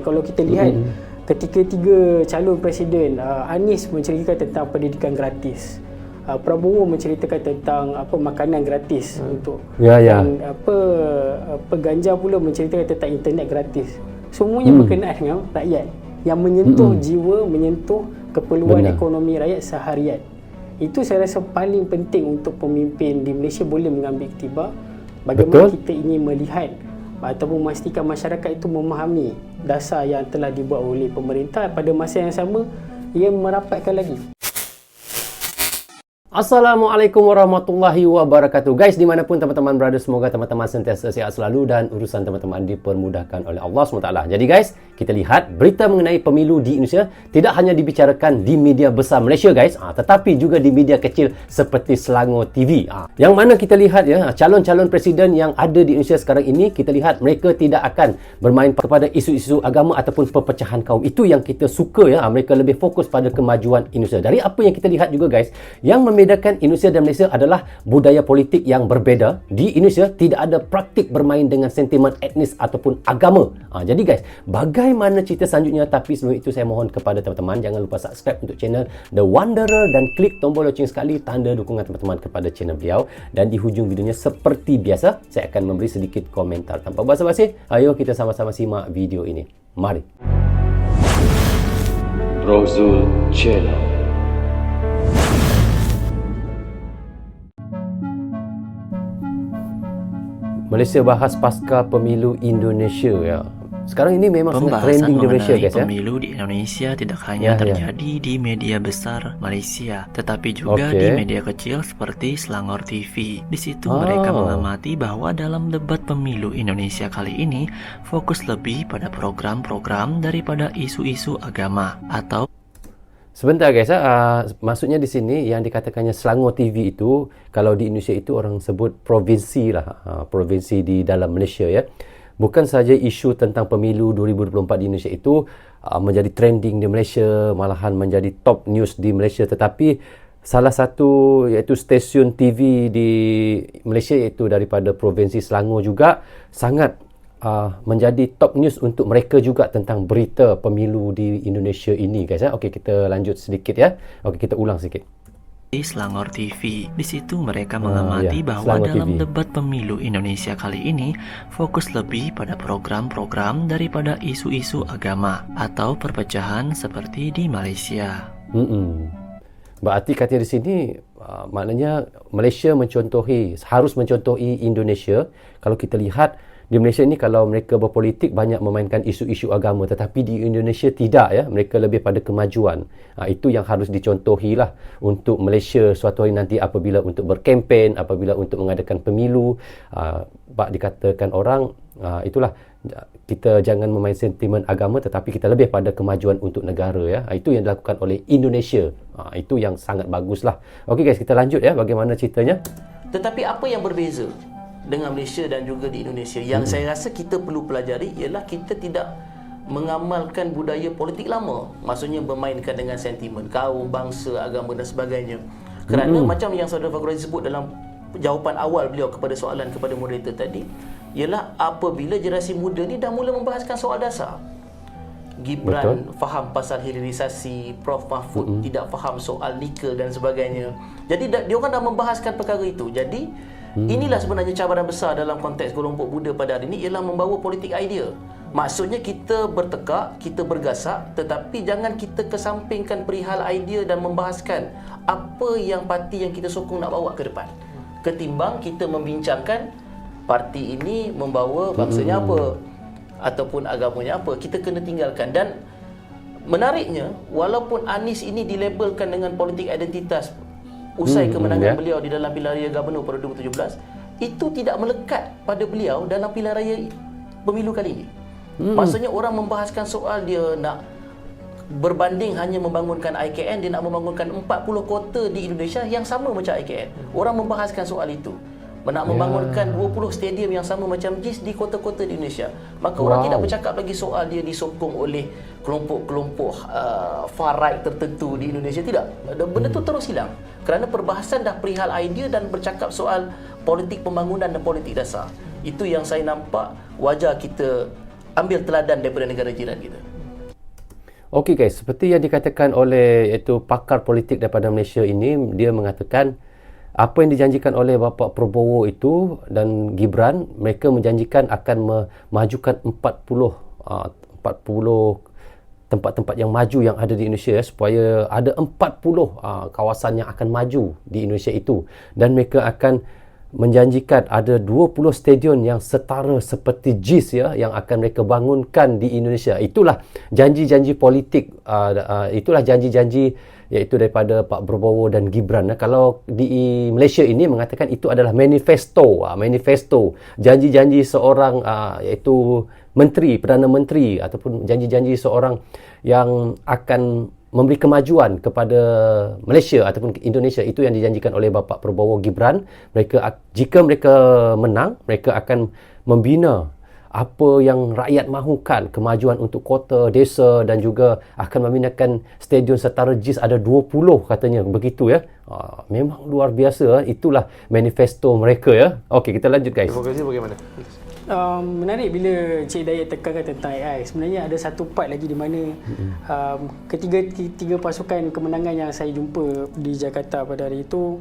kalau kita lihat ketika tiga calon presiden, Anies menceritakan tentang pendidikan gratis, Prabowo menceritakan tentang makanan gratis untuk dan Ganjar pula menceritakan tentang internet gratis. Semuanya berkenaan dengan rakyat yang menyentuh jiwa, menyentuh keperluan ekonomi rakyat seharian. Itu saya rasa paling penting untuk pemimpin di Malaysia boleh mengambil iktibar bagaimana kita ingin melihat ataupun memastikan masyarakat itu memahami dasar yang telah dibuat oleh pemerintah, pada masa yang sama ia merapatkan lagi. Assalamualaikum warahmatullahi wabarakatuh. Guys, dimanapun teman-teman berada, semoga teman-teman sentiasa sihat selalu dan urusan teman-teman dipermudahkan oleh Allah SWT. Jadi guys, kita lihat berita mengenai pemilu di Indonesia tidak hanya dibicarakan di media besar Malaysia guys, tetapi juga di media kecil seperti Selangor TV. Yang mana kita lihat ya, calon-calon presiden yang ada di Indonesia sekarang ini, kita lihat mereka tidak akan bermain kepada isu-isu agama ataupun perpecahan kaum. Itu yang kita suka ya, mereka lebih fokus pada kemajuan Indonesia. Dari apa yang kita lihat juga guys, yang membedakan Indonesia dan Malaysia adalah budaya politik yang berbeza. Di Indonesia tidak ada praktik bermain dengan sentimen etnis ataupun agama. Jadi guys, bagaimana cerita selanjutnya? Tapi sebelum itu saya mohon kepada teman-teman jangan lupa subscribe untuk channel The Wanderer dan klik tombol loceng sekali tanda dukungan teman-teman kepada channel beliau. Dan di hujung videonya seperti biasa saya akan memberi sedikit komentar. Tanpa basa-basi, ayo kita sama-sama simak video ini. Mari. Rozul Channel. Malaysia bahas pasca pemilu Indonesia ya. Sekarang ini memang sangat trending di Malaysia guys ya. Pemilu di Indonesia tidak hanya terjadi di media besar Malaysia, tetapi juga di media kecil seperti Selangor TV. Di situ mereka mengamati bahwa dalam debat pemilu Indonesia kali ini fokus lebih pada program-program daripada isu-isu agama atau Sebentar guys, maksudnya di sini yang dikatakannya Selangor TV itu, kalau di Indonesia itu orang sebut provinsi lah, provinsi di dalam Malaysia ya. Bukan saja isu tentang pemilu 2024 di Indonesia itu menjadi trending di Malaysia, malahan menjadi top news di Malaysia, tetapi salah satu iaitu stesen TV di Malaysia iaitu daripada provinsi Selangor juga sangat menjadi top news untuk mereka juga tentang berita pemilu di Indonesia ini guys ya. Okey, kita lanjut sedikit ya. Okey, kita ulang sedikit. Selangor TV. Di situ mereka mengamati bahwa dalam debat pemilu Indonesia kali ini fokus lebih pada program-program daripada isu-isu agama atau perpecahan seperti di Malaysia. Berarti kata di sini maknanya Malaysia harus mencontohi Indonesia. Kalau kita lihat di Malaysia ni kalau mereka berpolitik banyak memainkan isu-isu agama, tetapi di Indonesia tidak ya, mereka lebih pada kemajuan. Itu yang harus dicontohilah untuk Malaysia suatu hari nanti apabila untuk berkempen, apabila untuk mengadakan pemilu. Bak dikatakan orang itulah, kita jangan memain sentimen agama tetapi kita lebih pada kemajuan untuk negara ya. Itu yang dilakukan oleh Indonesia. Itu yang sangat baguslah. Okey guys, kita lanjut ya, bagaimana ceritanya. Tetapi apa yang berbeza dengan Malaysia dan juga di Indonesia yang saya rasa kita perlu pelajari ialah kita tidak mengamalkan budaya politik lama, maksudnya bermainkan dengan sentimen kaum, bangsa, agama dan sebagainya. Kerana macam yang saudara Fakhruddin sebut dalam jawapan awal beliau kepada soalan kepada moderator tadi, ialah apabila generasi muda ni dah mula membahaskan soal dasar. Gibran faham pasal hilirisasi, Prof Mahfud tidak faham soal nikah dan sebagainya. Jadi dia orang dah membahaskan perkara itu. Jadi inilah sebenarnya cabaran besar dalam konteks kelompok muda pada hari ini, ialah membawa politik idea. Maksudnya kita bertekak, kita bergasak, tetapi jangan kita kesampingkan perihal idea dan membahaskan apa yang parti yang kita sokong nak bawa ke depan. Ketimbang kita membincangkan parti ini membawa bangsanya apa ataupun agamanya apa, kita kena tinggalkan. Dan menariknya, walaupun Anies ini dilabelkan dengan politik identitas usai kemenangan beliau di dalam pilihan raya gubernur pada 2017, itu tidak melekat pada beliau dalam pilihan raya pemilu kali ini. Maksudnya orang membahaskan soal dia nak berbanding hanya membangunkan IKN, dia nak membangunkan 40 kota di Indonesia yang sama macam IKN. Orang membahaskan soal itu. Nak membangunkan 20 stadium yang sama macam JIS di kota-kota di Indonesia. Maka orang tidak bercakap lagi soal dia disokong oleh kelompok-kelompok far right tertentu di Indonesia. Tidak. Benda tu terus hilang. Kerana perbahasan dah perihal idea dan bercakap soal politik pembangunan dan politik dasar. Itu yang saya nampak wajar kita ambil teladan daripada negara jiran kita. Okey guys, seperti yang dikatakan oleh iaitu pakar politik daripada Malaysia ini, dia mengatakan apa yang dijanjikan oleh Bapak Prabowo itu dan Gibran, mereka menjanjikan akan memajukan 40 tempat-tempat yang maju yang ada di Indonesia, supaya ada 40 kawasan yang akan maju di Indonesia itu, dan mereka akan menjanjikan ada 20 stadion yang setara seperti JIS yang akan mereka bangunkan di Indonesia. Itulah janji-janji politik, itulah janji-janji iaitu daripada Pak Prabowo dan Gibran. Kalau di Malaysia ini mengatakan itu adalah manifesto, janji-janji seorang iaitu menteri, Perdana Menteri, ataupun janji-janji seorang yang akan memberi kemajuan kepada Malaysia ataupun Indonesia. Itu yang dijanjikan oleh Bapak Prabowo Gibran. Jika mereka menang, mereka akan membina apa yang rakyat mahukan, kemajuan untuk kota, desa, dan juga akan membinakan stadion setara JIS ada 20 katanya, begitu ya. Memang luar biasa. Itulah manifesto mereka ya. Okey, kita lanjut guys. Demokrasi bagaimana? Menarik bila Cik Dayat tekankan tentang AI. Sebenarnya ada satu part lagi di mana ketiga pasukan kemenangan yang saya jumpa di Jakarta pada hari itu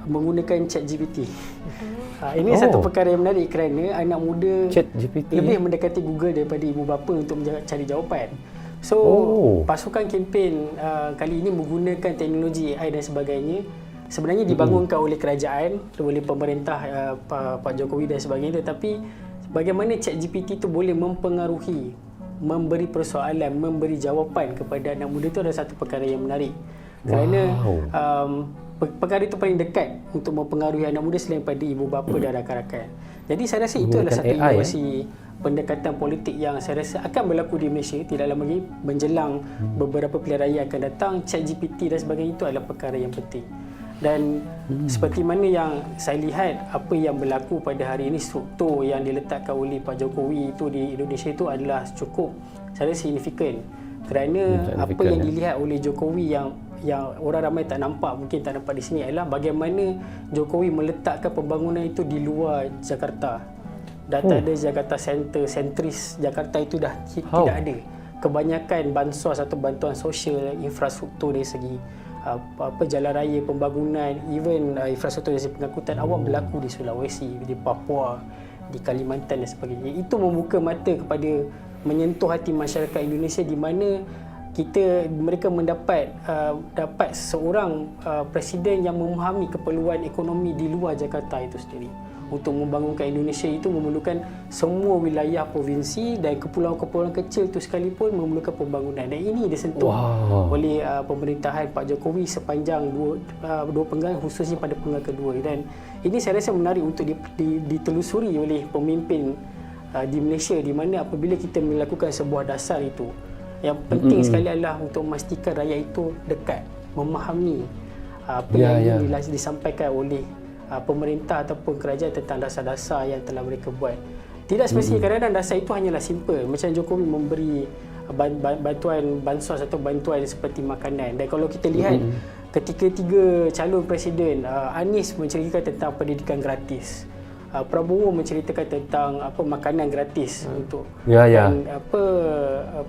menggunakan ChatGPT. Ini satu perkara yang menarik kerana anak muda ChatGPT lebih mendekati Google daripada ibu bapa untuk mencari jawapan. So pasukan kempen kali ini menggunakan teknologi AI dan sebagainya. Sebenarnya dibangunkan oleh kerajaan, oleh pemerintah Pak Jokowi dan sebagainya, tetapi bagaimana ChatGPT itu boleh mempengaruhi, memberi persoalan, memberi jawapan kepada anak muda, itu adalah satu perkara yang menarik. Kerana perkara itu paling dekat untuk mempengaruhi anak muda selain pada ibu bapa dan rakan-rakan. Jadi saya rasa itu adalah satu inovasi pendekatan politik yang saya rasa akan berlaku di Malaysia tidak lama lagi menjelang beberapa pilihan raya akan datang. ChatGPT dan sebagainya itu adalah perkara yang penting. Dan seperti mana yang saya lihat apa yang berlaku pada hari ini, struktur yang diletakkan oleh Pak Jokowi itu di Indonesia itu adalah cukup saya rasa signifikan. Kerana apa yang dilihat oleh Jokowi yang orang ramai tak nampak, mungkin tak nampak di sini, adalah bagaimana Jokowi meletakkan pembangunan itu di luar Jakarta. Data ada Jakarta Center, sentris Jakarta itu dah tidak ada. Kebanyakan bansos atau bantuan sosial, infrastruktur dari segi jalan raya, pembangunan, even infrastruktur dari segi pengangkutan awam berlaku di Sulawesi, di Papua, di Kalimantan dan sebagainya. Itu membuka mata kepada menyentuh hati masyarakat Indonesia di mana mereka mendapat seorang presiden yang memahami keperluan ekonomi di luar Jakarta itu sendiri. Untuk membangunkan Indonesia itu memerlukan semua wilayah provinsi dan kepulauan-kepulauan kecil itu sekalipun memerlukan pembangunan, dan ini disentuh oleh pemerintahan Pak Jokowi sepanjang dua penggal, khususnya pada penggal kedua. Dan ini saya rasa menarik untuk ditelusuri oleh pemimpin di Malaysia, di mana apabila kita melakukan sebuah dasar itu, yang penting sekali adalah untuk memastikan rakyat itu dekat, memahami apa yang disampaikan oleh pemerintah ataupun kerajaan tentang dasar-dasar yang telah mereka buat. Tidak semestinya kadang-kadang dasar itu hanyalah simple. Macam Jokowi memberi bantuan bansos atau bantuan seperti makanan. Dan kalau kita lihat ketika tiga calon presiden, Anies menceritakan tentang pendidikan gratis, Prabowo menceritakan tentang makanan gratis untuk dan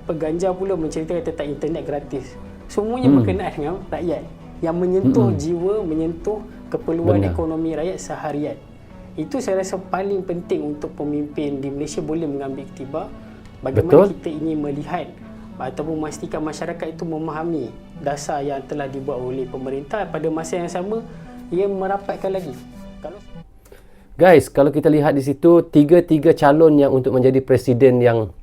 Ganjar pula menceritakan tentang internet gratis. Semuanya berkenaan dengan rakyat yang menyentuh jiwa, menyentuh keperluan ekonomi rakyat seharian. Itu saya rasa paling penting untuk pemimpin di Malaysia boleh mengambil iktibar. Bagaimana kita ingin melihat ataupun memastikan masyarakat itu memahami dasar yang telah dibuat oleh pemerintah, pada masa yang sama ia merapatkan lagi. Guys, kalau kita lihat di situ tiga calon yang untuk menjadi presiden yang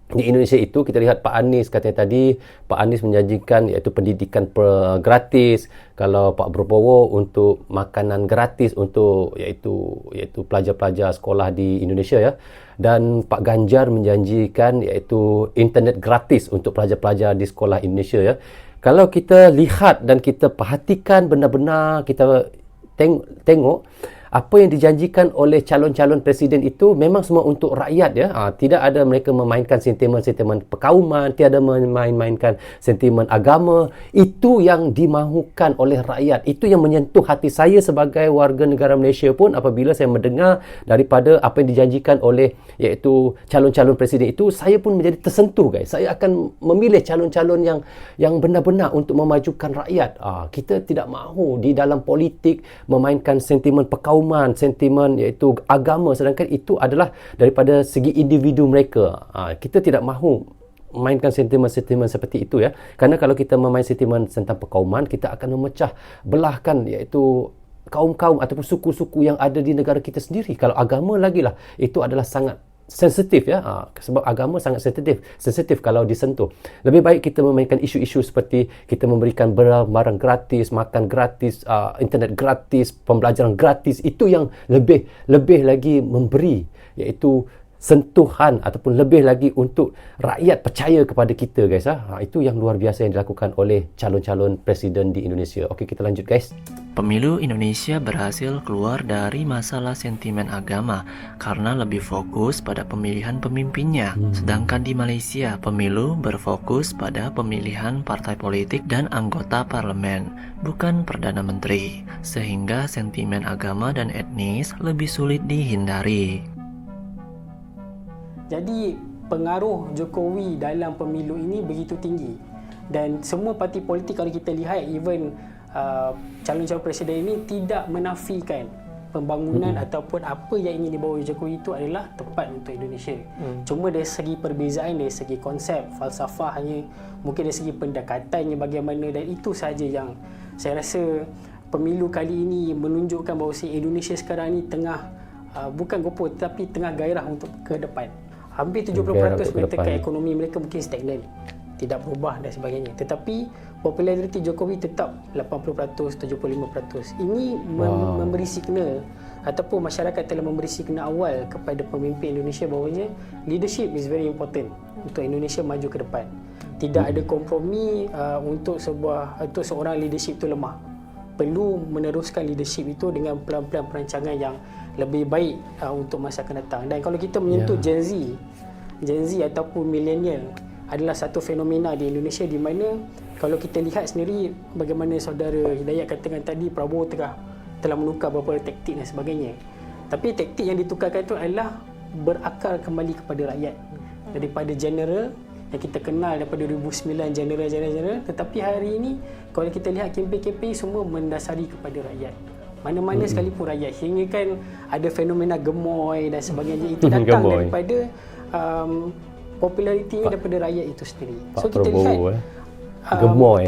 di Indonesia itu, kita lihat Pak Anies katanya tadi, Pak Anies menjanjikan iaitu pendidikan gratis. Kalau Pak Prabowo untuk makanan gratis untuk iaitu pelajar-pelajar sekolah di Indonesia ya. Dan Pak Ganjar menjanjikan iaitu internet gratis untuk pelajar-pelajar di sekolah Indonesia ya. Kalau kita lihat dan kita perhatikan benar-benar, kita tengok apa yang dijanjikan oleh calon-calon presiden itu memang semua untuk rakyat ya. Tidak ada mereka memainkan sentimen-sentimen perkauman, tiada mainkan sentimen agama. Itu yang dimahukan oleh rakyat. Itu yang menyentuh hati saya sebagai warga negara Malaysia pun apabila saya mendengar daripada apa yang dijanjikan oleh iaitu calon-calon presiden itu, saya pun menjadi tersentuh guys. Saya akan memilih calon-calon yang benar-benar untuk memajukan rakyat. Kita tidak mahu di dalam politik memainkan sentimen perkauman, sentimen iaitu agama, sedangkan itu adalah daripada segi individu mereka. Kita tidak mahu mainkan sentimen-sentimen seperti itu ya. Kerana kalau kita memain sentimen tentang perkauman, kita akan memecah belahkan iaitu kaum-kaum ataupun suku-suku yang ada di negara kita sendiri. Kalau agama lagilah, itu adalah sangat sensitif ya, sebab agama sangat sensitif kalau disentuh. Lebih baik kita memainkan isu-isu seperti kita memberikan barang gratis, makan gratis, internet gratis, pembelajaran gratis. Itu yang lebih lagi memberi iaitu sentuhan ataupun lebih lagi untuk rakyat percaya kepada kita guys. Itu yang luar biasa yang dilakukan oleh calon-calon presiden di Indonesia. Okey, kita lanjut guys. Pemilu Indonesia berhasil keluar dari masalah sentimen agama karena lebih fokus pada pemilihan pemimpinnya. Sedangkan di Malaysia, pemilu berfokus pada pemilihan partai politik dan anggota parlemen, bukan Perdana Menteri. Sehingga sentimen agama dan etnis lebih sulit dihindari. Jadi pengaruh Jokowi dalam pemilu ini begitu tinggi, dan semua parti politik kalau kita lihat, even calon-calon presiden ini tidak menafikan pembangunan ataupun apa yang ingin dibawa Jokowi itu adalah tepat untuk Indonesia. Cuma dari segi perbezaan, dari segi konsep, falsafahnya, mungkin dari segi pendekatannya bagaimana, dan itu sahaja yang saya rasa pemilu kali ini menunjukkan bahawa Indonesia sekarang ni tengah bukan gopoh tetapi tengah gairah untuk ke depan. Hampir 70% mengatakan ekonomi mereka mungkin stagnan, tidak berubah dan sebagainya. Tetapi populariti Jokowi tetap 80%, 75%. Ini memberi signal ataupun masyarakat telah memberi signal awal kepada pemimpin Indonesia bahawanya leadership is very important untuk Indonesia maju ke depan. Tidak ada kompromi untuk seorang leadership itu lemah. Perlu meneruskan leadership itu dengan pelan-pelan perancangan yang lebih baik untuk masa akan datang. Dan kalau kita menyentuh Gen Z ataupun millennial adalah satu fenomena di Indonesia di mana kalau kita lihat sendiri bagaimana saudara Hidayat katakan tadi, Prabowo telah menukar beberapa taktik dan sebagainya. Tapi taktik yang ditukarkan itu adalah berakar kembali kepada rakyat. Daripada general yang kita kenal daripada 2009, general, tetapi hari ini kalau kita lihat kempen-kempen semua mendasari kepada rakyat. Mana-mana sekalipun rakyat, hingga kan ada fenomena gemoy dan sebagainya, itu datang daripada popularitinya daripada rakyat itu sendiri. So kita lihat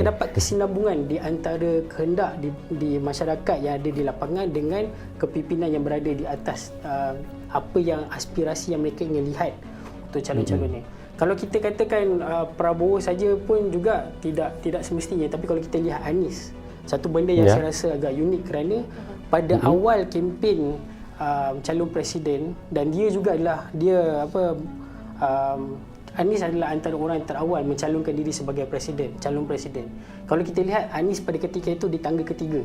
terdapat kesinambungan di antara kehendak di masyarakat yang ada di lapangan dengan kepimpinan yang berada di atas apa yang aspirasi yang mereka ingin lihat untuk calon-calonnya. Kalau kita katakan Prabowo saja pun juga tidak semestinya, tapi kalau kita lihat Anies, satu benda yang saya rasa agak unik kerana pada awal kempen calon presiden, dan dia juga adalah Anies adalah antara orang terawal mencalonkan diri sebagai calon presiden. Kalau kita lihat Anies pada ketika itu di tangga ketiga.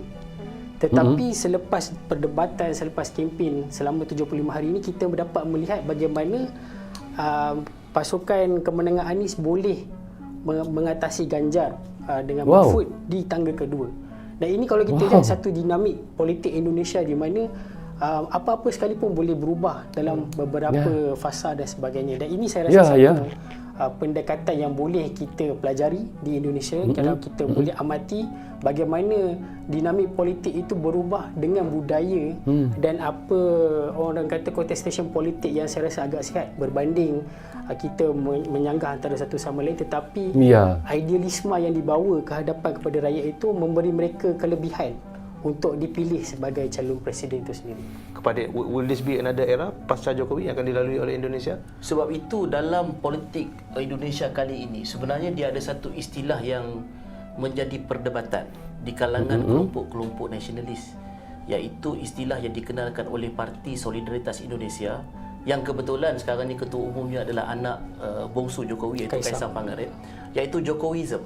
Tetapi selepas perdebatan, selepas kempen selama 75 hari ini, kita dapat melihat bagaimana pasukan kemenangan Anies boleh mengatasi Ganjar dengan Mahfud di tangga kedua. Dan ini kalau kita lihat satu dinamik politik Indonesia di mana apa-apa sekalipun boleh berubah dalam beberapa fasa dan sebagainya. Dan ini saya rasa satu pendekatan yang boleh kita pelajari di Indonesia. Kalau kita boleh amati bagaimana dinamik politik itu berubah dengan budaya dan apa orang kata contestation politik yang saya rasa agak sihat berbanding kita menyanggah antara satu sama lain, tetapi idealisme yang dibawa ke hadapan kepada rakyat itu memberi mereka kelebihan untuk dipilih sebagai calon presiden itu sendiri. Will this be another era pasca Jokowi yang akan dilalui oleh Indonesia? Sebab itu dalam politik Indonesia kali ini sebenarnya dia ada satu istilah yang menjadi perdebatan di kalangan kelompok-kelompok nasionalis, iaitu istilah yang dikenalkan oleh Parti Solidaritas Indonesia yang kebetulan sekarang ni ketua umumnya adalah anak bongsu Jokowi, iaitu Kaisang Pangarep, iaitu Jokowism.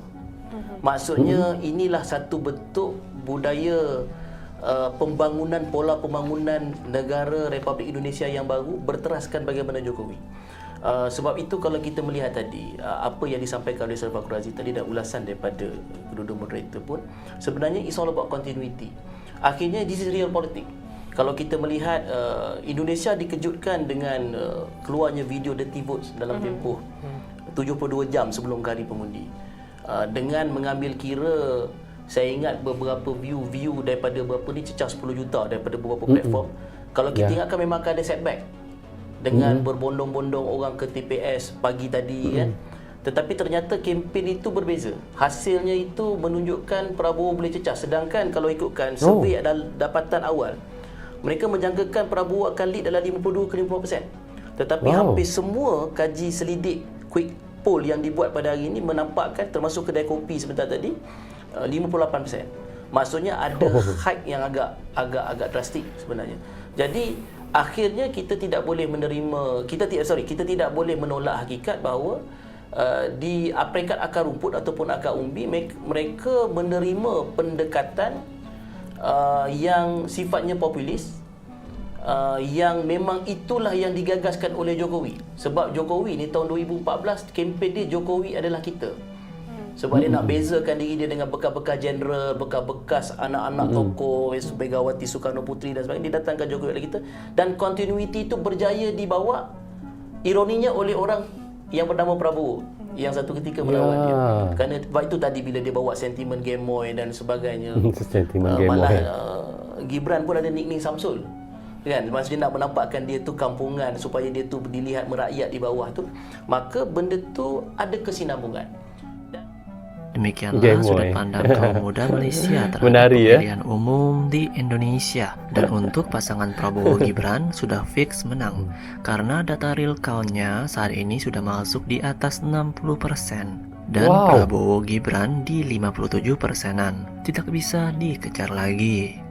Maksudnya inilah satu bentuk budaya pembangunan, pola pembangunan negara Republik Indonesia yang baru berteraskan bagaimana Jokowi. Sebab itu kalau kita melihat tadi apa yang disampaikan oleh Saudara Fakhru Razi tadi dan ulasan daripada kedua moderator pun, sebenarnya it's all about continuity. Akhirnya this is real politik. Kalau kita melihat Indonesia dikejutkan dengan keluarnya video dirty votes dalam tempoh 72 jam sebelum hari pengundi, dengan mengambil kira, saya ingat beberapa view daripada berapa ni, cecah 10 juta daripada beberapa platform. Kalau kita ingatkan memang akan ada setback dengan berbondong-bondong orang ke TPS pagi tadi kan. Tetapi ternyata kempen itu berbeza. Hasilnya itu menunjukkan Prabowo boleh cecah. Sedangkan kalau ikutkan survei dapatan awal, mereka menjangkakan Prabowo akan lead dalam 52 ke 50%. Tetapi hampir semua kaji selidik quick poll yang dibuat pada hari ini menampakkan, termasuk kedai kopi sebentar tadi, 58%. Maksudnya ada hike yang agak drastik sebenarnya. Jadi akhirnya kita tidak boleh menerima, kita tidak boleh menolak hakikat bahawa di peringkat akar rumput ataupun akar umbi mereka menerima pendekatan yang sifatnya populis, yang memang itulah yang digagaskan oleh Jokowi. Sebab Jokowi ni tahun 2014 kempen dia Jokowi adalah kita. Sebab dia nak bezakan diri dia dengan bekas-bekas jeneral, bekas-bekas anak-anak tokoh, Megawati Soekarno Putri dan sebagainya. Dia datangkan Jokowi adalah kita. Dan continuity itu berjaya dibawa, ironinya, oleh orang yang bernama Prabowo, yang satu ketika melawan dia. Kerana sebab itu tadi bila dia bawa sentimen Gemoy dan sebagainya, malah Gibran pun ada nickname Samsul, kan, maksudnya nak menampakkan dia tu kampungan supaya dia tu dilihat merakyat di bawah tu. Maka benda tu ada kesinambungan. Demikianlah sudut pandang kaum muda Malaysia terhadap pemilihan umum di Indonesia. Dan untuk pasangan Prabowo Gibran sudah fix menang, karena data real count-nya saat ini sudah masuk di atas 60%. Dan Prabowo Gibran di 57%-an. Tidak bisa dikejar lagi.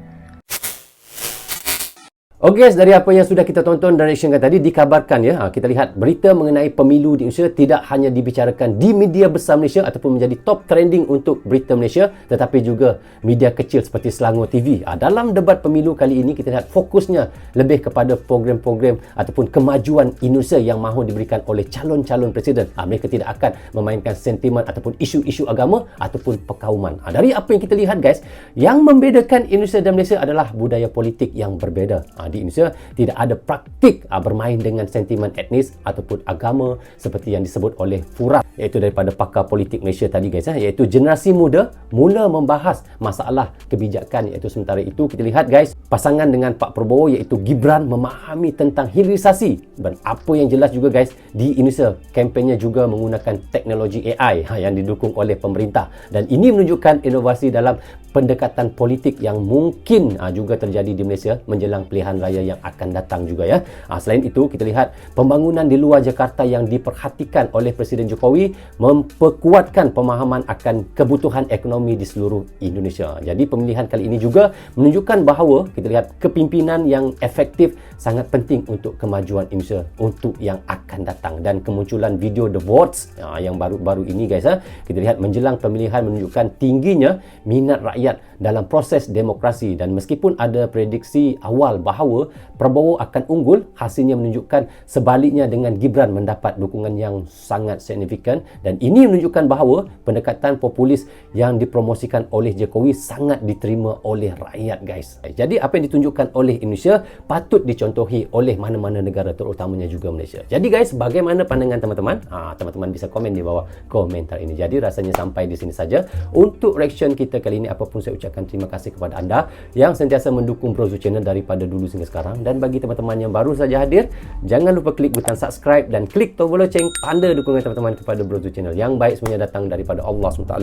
Oke guys, dari apa yang sudah kita tonton dan reactionkan tadi, dikabarkan ya, kita lihat berita mengenai pemilu di Indonesia tidak hanya dibicarakan di media besar Malaysia ataupun menjadi top trending untuk berita Malaysia, tetapi juga media kecil seperti Selangor TV. Dalam debat pemilu kali ini, kita lihat fokusnya lebih kepada program-program ataupun kemajuan Indonesia yang mahu diberikan oleh calon-calon presiden. Mereka tidak akan memainkan sentimen ataupun isu-isu agama ataupun perkauman. Dari apa yang kita lihat guys, yang membedakan Indonesia dan Malaysia adalah budaya politik yang berbeza. Di Indonesia tidak ada praktik bermain dengan sentimen etnis ataupun agama seperti yang disebut oleh Furad, iaitu daripada pakar politik Malaysia tadi guys, iaitu generasi muda mula membahas masalah kebijakan, iaitu sementara itu kita lihat guys, pasangan dengan Pak Prabowo iaitu Gibran memahami tentang hilirisasi. Dan apa yang jelas juga guys, di Indonesia kempennya juga menggunakan teknologi AI yang didukung oleh pemerintah, dan ini menunjukkan inovasi dalam pendekatan politik yang mungkin juga terjadi di Malaysia menjelang pilihan raya yang akan datang juga ya. Selain itu kita lihat pembangunan di luar Jakarta yang diperhatikan oleh Presiden Jokowi memperkuatkan pemahaman akan kebutuhan ekonomi di seluruh Indonesia. Jadi pemilihan kali ini juga menunjukkan bahawa kita lihat kepimpinan yang efektif sangat penting untuk kemajuan Indonesia untuk yang akan datang. Dan kemunculan video The Votes yang baru-baru ini guys, kita lihat menjelang pemilihan menunjukkan tingginya minat rakyat dalam proses demokrasi. Dan meskipun ada prediksi awal bahawa Prabowo akan unggul, hasilnya menunjukkan sebaliknya dengan Gibran mendapat dukungan yang sangat signifikan. Dan ini menunjukkan bahawa pendekatan populis yang dipromosikan oleh Jokowi sangat diterima oleh rakyat guys. Jadi apa yang ditunjukkan oleh Indonesia patut dicontohi oleh mana-mana negara, terutamanya juga Malaysia. Jadi guys, bagaimana pandangan teman-teman? Teman-teman bisa komen di bawah komentar ini. Jadi rasanya sampai di sini saja untuk reaction kita kali ini. Apapun saya ucapkan terima kasih kepada anda yang sentiasa mendukung Brozu Channel daripada dulu hingga sekarang. Dan bagi teman-teman yang baru saja hadir, jangan lupa klik butang subscribe dan klik tombol loceng tanda dukungan teman-teman kepada Brozu Channel. Yang baik semuanya datang daripada Allah SWT.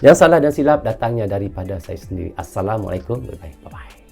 Yang salah dan silap datangnya daripada saya sendiri. Assalamualaikum. Bye-bye.